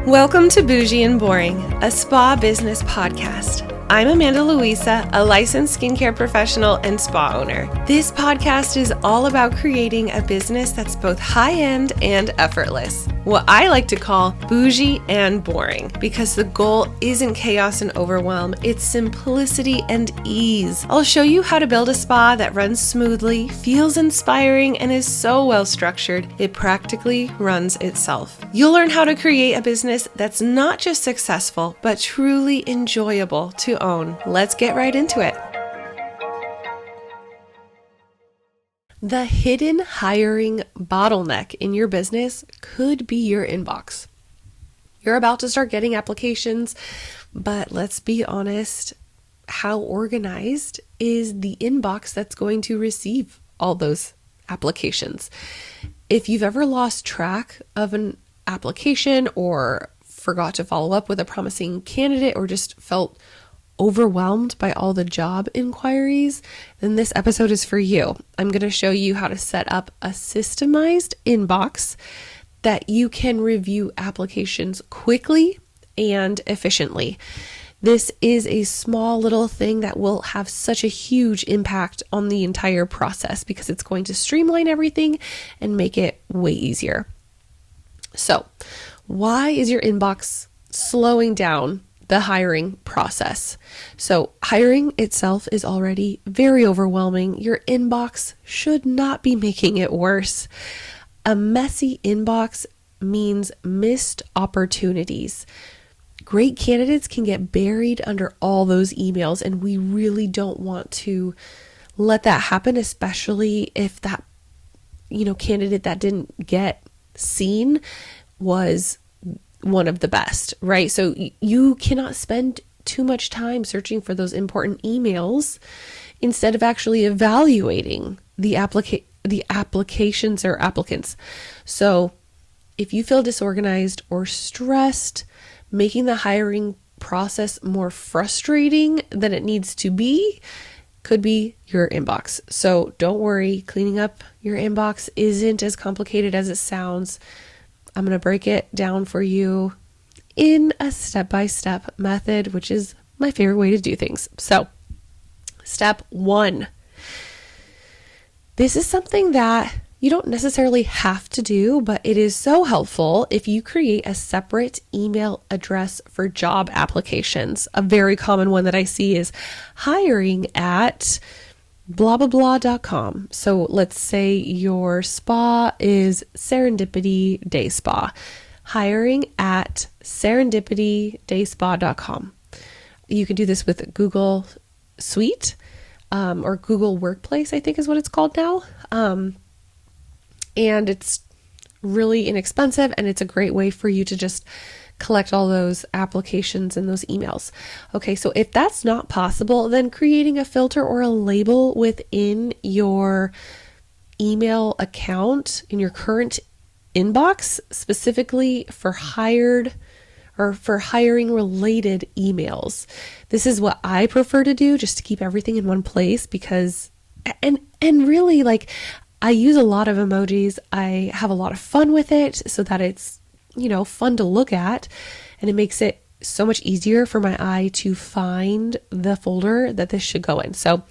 Welcome to Bougie and Boring, a spa business podcast. I'm Amanda Louisa, a licensed skincare professional and spa owner. This podcast is all about creating a business that's both high-end and effortless. What I like to call bougie and boring, because the goal isn't chaos and overwhelm, it's simplicity and ease. I'll show you how to build a spa that runs smoothly, feels inspiring, and is so well structured, it practically runs itself. You'll learn how to create a business that's not just successful, but truly enjoyable to own. Let's get right into it. The hidden hiring bottleneck in your business could be your inbox. You're about to start getting applications, but let's be honest, how organized is the inbox that's going to receive all those applications? If you've ever lost track of an application or forgot to follow up with a promising candidate or just felt overwhelmed by all the job inquiries, then this episode is for you. I'm going to show you how to set up a systemized inbox that you can review applications quickly and efficiently. This is a small little thing that will have such a huge impact on the entire process because it's going to streamline everything and make it way easier. So, why is your inbox slowing down the hiring process? So hiring itself is already very overwhelming. Your inbox should not be making it worse. A messy inbox means missed opportunities. Great candidates can get buried under all those emails, and we really don't want to let that happen, especially if that, candidate that didn't get seen was one of the best, right? So you cannot spend too much time searching for those important emails instead of actually evaluating the applications or applicants. So if you feel disorganized or stressed, making the hiring process more frustrating than it needs to be could be your inbox. So don't worry, cleaning up your inbox isn't as complicated as it sounds. I'm going to break it down for you in a step-by-step method, which is my favorite way to do things. So, step 1. This is something that you don't necessarily have to do, but it is so helpful if you create a separate email address for job applications. A very common one that I see is hiring at blah, blah, blah.com. So let's say your spa is Serendipity Day Spa. Hiring at serendipitydaySpa.com. You can do this with Google Suite or Google Workplace, I think is what it's called now. And it's really inexpensive, and it's a great way for you to just collect all those applications and those emails. Okay, so if that's not possible, then creating a filter or a label within your email account in your current inbox, specifically for hired or for hiring related emails. This is what I prefer to do, just to keep everything in one place, because and really, like, I use a lot of emojis. I have a lot of fun with it so that it's fun to look at, and it makes it so much easier for my eye to find the folder that this should go in. So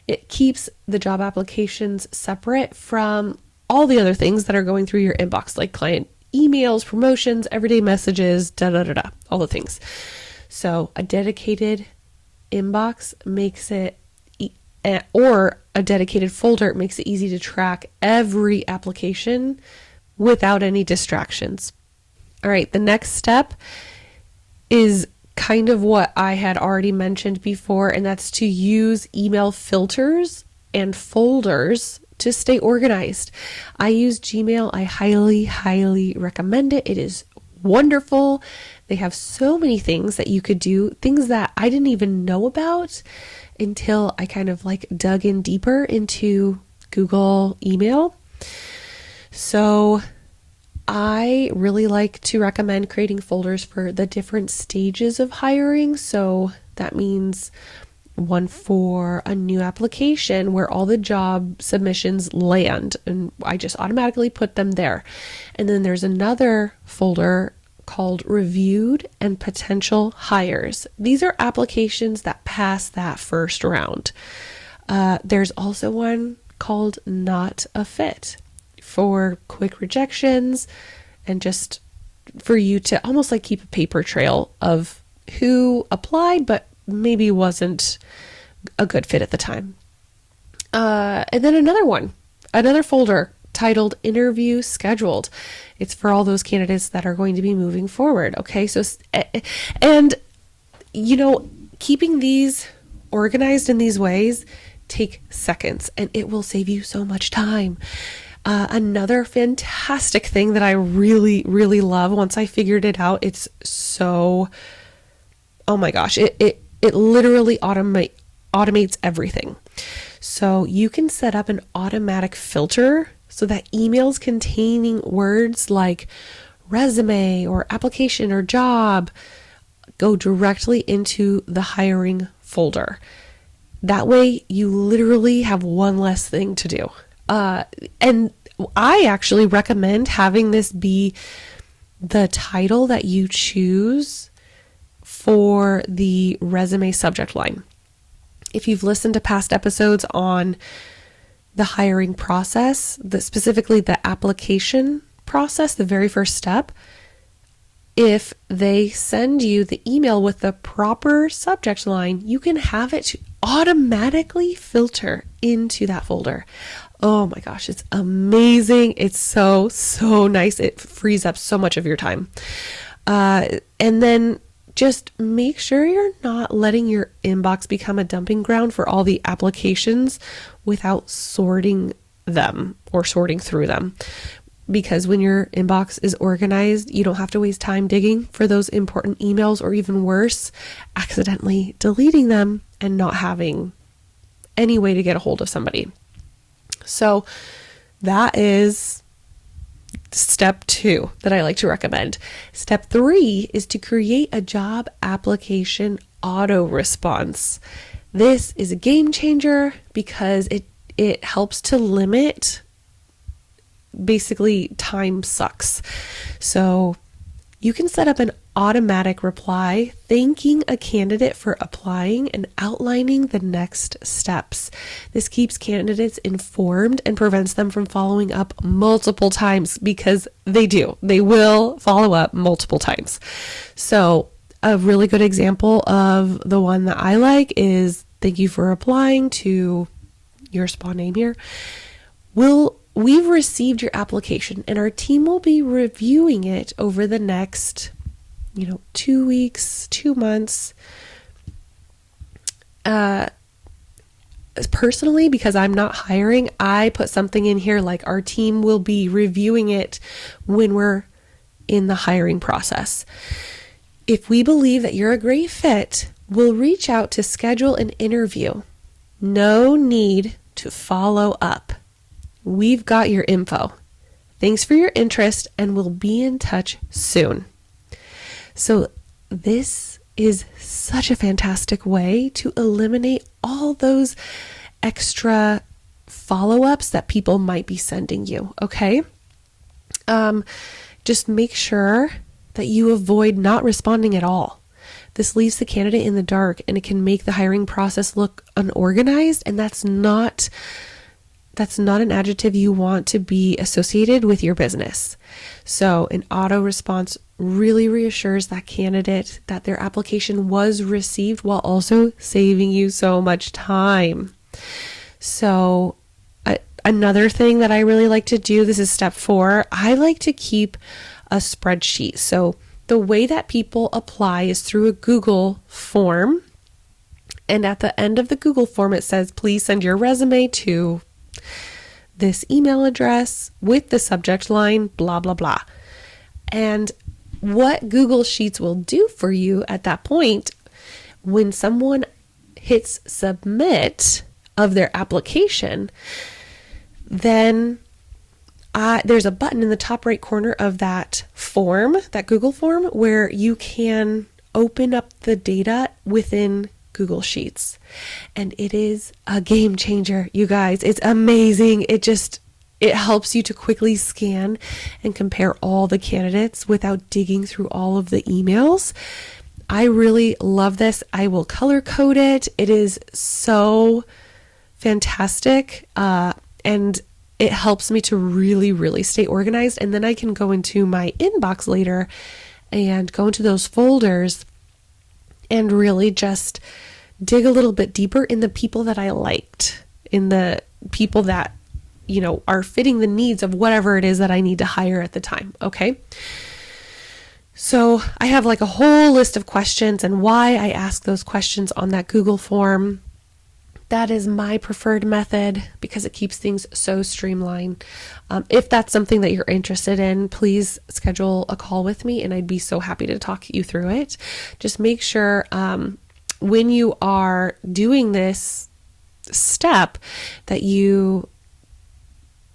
it keeps the job applications separate from all the other things that are going through your inbox, like client emails, promotions, everyday messages, all the things. So a dedicated inbox makes it, or a dedicated folder makes it easy to track every application without any distractions. All right, the next step is kind of what I had already mentioned before, and that's to use email filters and folders to stay organized. I use Gmail. I highly, highly recommend it. It is wonderful. They have so many things that you could do, things that I didn't even know about until I kind of dug in deeper into Google email. So I really like to recommend creating folders for the different stages of hiring. So that means one for a new application where all the job submissions land, and I just automatically put them there. And then there's another folder called reviewed and potential hires. These are applications that pass that first round. There's also one called not a fit for quick rejections and just for you to almost like keep a paper trail of who applied but maybe wasn't a good fit at the time. And then another folder titled interview scheduled. It's for all those candidates that are going to be moving forward. Okay. So, and keeping these organized in these ways take seconds and it will save you so much time. Another fantastic thing that I really, really love once I figured it out, it's so, oh my gosh, it literally automates everything. So you can set up an automatic filter so that emails containing words like resume or application or job go directly into the hiring folder. That way you literally have one less thing to do. And I actually recommend having this be the title that you choose for the resume subject line. If you've listened to past episodes on the hiring process, specifically the application process, the very first step, if they send you the email with the proper subject line, you can have it to automatically filter into that folder. Oh my gosh, it's amazing. It's so, so nice. It frees up so much of your time. And then just make sure you're not letting your inbox become a dumping ground for all the applications without sorting them or sorting through them. Because when your inbox is organized, you don't have to waste time digging for those important emails, or even worse, accidentally deleting them and not having any way to get a hold of somebody. So that is step 2 that I like to recommend. Step 3 is to create a job application auto response. This is a game changer because it helps to limit basically time sucks. So you can set up an automatic reply thanking a candidate for applying and outlining the next steps. This keeps candidates informed and prevents them from following up multiple times, because they will follow up multiple times. So a really good example of the one that I like is, thank you for applying to your spa name here. We've received your application and our team will be reviewing it over the next, 2 weeks, 2 months. Personally, because I'm not hiring, I put something in here like our team will be reviewing it when we're in the hiring process. If we believe that you're a great fit, we'll reach out to schedule an interview. No need to follow up. We've got your info. Thanks for your interest and we'll be in touch soon. So this is such a fantastic way to eliminate all those extra follow-ups that people might be sending you, okay? Just make sure that you avoid not responding at all. This leaves the candidate in the dark and it can make the hiring process look unorganized, and that's not an adjective you want to be associated with your business. So an auto response really reassures that candidate that their application was received while also saving you so much time. So another thing that I really like to do, this is step 4, I like to keep a spreadsheet. So the way that people apply is through a Google form. And at the end of the Google form, it says, please send your resume to this email address with the subject line, blah, blah, blah. And what Google Sheets will do for you at that point, when someone hits submit of their application, then there's a button in the top right corner of that form, that Google form, where you can open up the data within Google Sheets. And it is a game changer, you guys. It's amazing. it helps you to quickly scan and compare all the candidates without digging through all of the emails. I really love this. I will color code it. It is so fantastic. And it helps me to really, really stay organized. And then I can go into my inbox later and go into those folders and really just dig a little bit deeper in the people that I liked, in the people that, are fitting the needs of whatever it is that I need to hire at the time. Okay. So I have like a whole list of questions and why I ask those questions on that Google form. That is my preferred method because it keeps things so streamlined. If that's something that you're interested in, please schedule a call with me and I'd be so happy to talk you through it. Just make sure when you are doing this step that you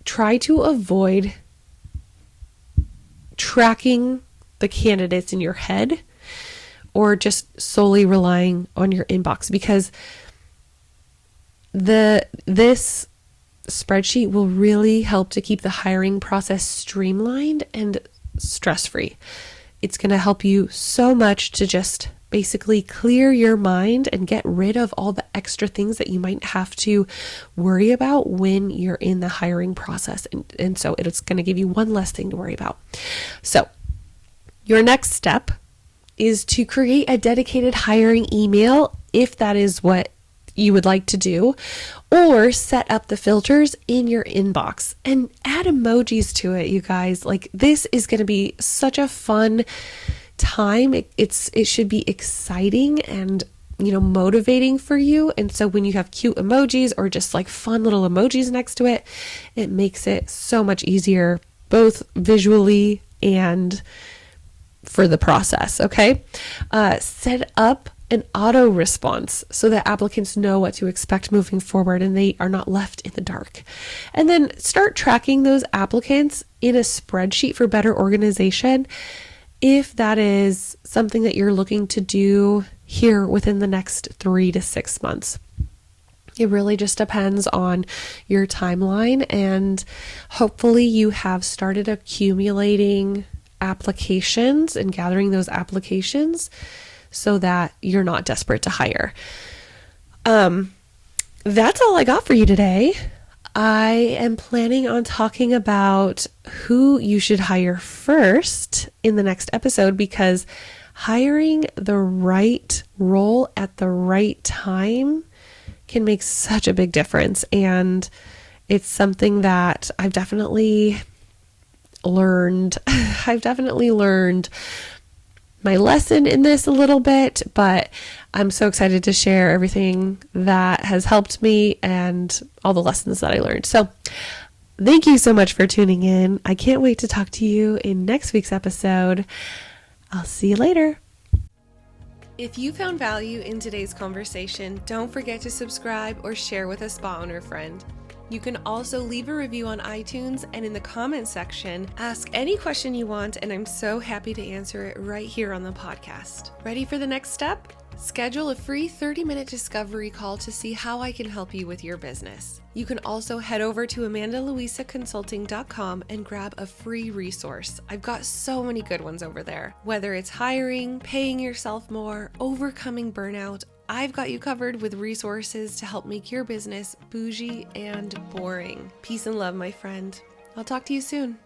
try to avoid tracking the candidates in your head or just solely relying on your inbox, because this spreadsheet will really help to keep the hiring process streamlined and stress-free. It's going to help you so much to just basically clear your mind and get rid of all the extra things that you might have to worry about when you're in the hiring process. And so it's going to give you one less thing to worry about. So your next step is to create a dedicated hiring email if that is what you would like to do, or set up the filters in your inbox and add emojis to it, you guys. Like, this is going to be such a fun time. It should be exciting and motivating for you. And so when you have cute emojis or just like fun little emojis next to it, it makes it so much easier, both visually and for the process. Okay. Set up an auto response so that applicants know what to expect moving forward and they are not left in the dark. And then start tracking those applicants in a spreadsheet for better organization if that is something that you're looking to do here within the next 3 to 6 months. It really just depends on your timeline, and hopefully you have started accumulating applications and gathering those applications so that you're not desperate to hire. That's all I got for you today. I am planning on talking about who you should hire first in the next episode, because hiring the right role at the right time can make such a big difference. And it's something that I've definitely learned. I've definitely learned my lesson in this a little bit, but I'm so excited to share everything that has helped me and all the lessons that I learned. So thank you so much for tuning in. I can't wait to talk to you in next week's episode. I'll see you later. If you found value in today's conversation, don't forget to subscribe or share with a spa owner friend. You can also leave a review on iTunes, and in the comments section, ask any question you want, and I'm so happy to answer it right here on the podcast. Ready for the next step? Schedule a free 30-minute discovery call to see how I can help you with your business. You can also head over to amandaluisaconsulting.com and grab a free resource. I've got so many good ones over there. Whether it's hiring, paying yourself more, overcoming burnout, I've got you covered with resources to help make your business bougie and boring. Peace and love, my friend. I'll talk to you soon.